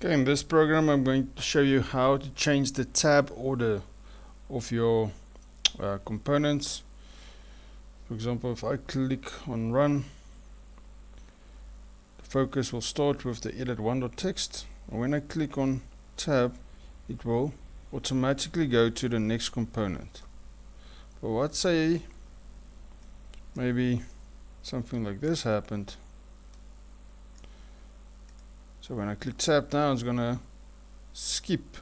Okay, in this program I'm going to show you how to change the tab order of your components. For example, if I click on run, the focus will start with the edit1.txt, and when I click on tab it will automatically go to the next component. But let's say maybe something like this happened. So when I click tab now, it's gonna skip.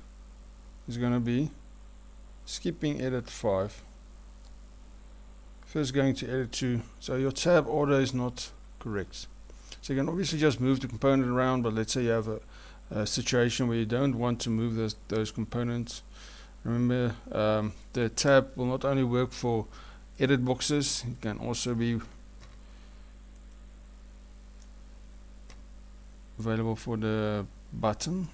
It's gonna be skipping edit 5. First going to edit 2. So your tab order is not correct. So you can obviously just move the component around, but let's say you have a situation where you don't want to move those components. Remember, the tab will not only work for edit boxes, it can also be available for the button.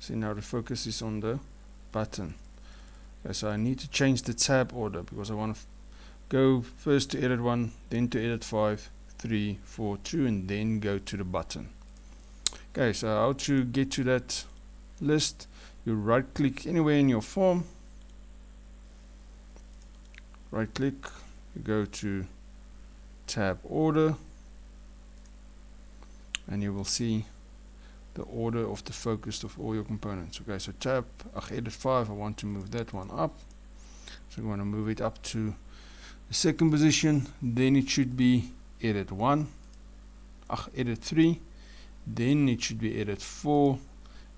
See, now the focus is on the button. Okay, so I need to change the tab order because I want to go first to edit 1, then to edit 5, 3, 4, 2, and then go to the button. Okay, so how to get to that list? You right click anywhere in your form, right click, you go to tab order, and you will see the order of the focus of all your components. Okay, so edit 5, I want to move that one up, so I'm going to move it up to the second position. Then it should be edit 1, edit 3, then it should be edit 4,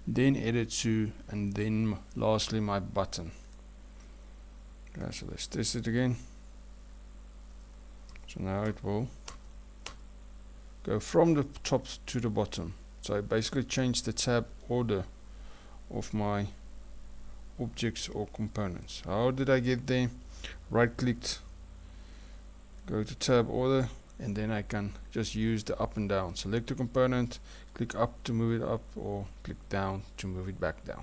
then edit 2, and then lastly my button. Okay, so let's test it again. So now it will go from the top to the bottom. So I basically changed the tab order of my objects or components. How did I get there? Right clicked, go to tab order, and then I can just use the up and down. Select a component, click up to move it up, or click down to move it back down.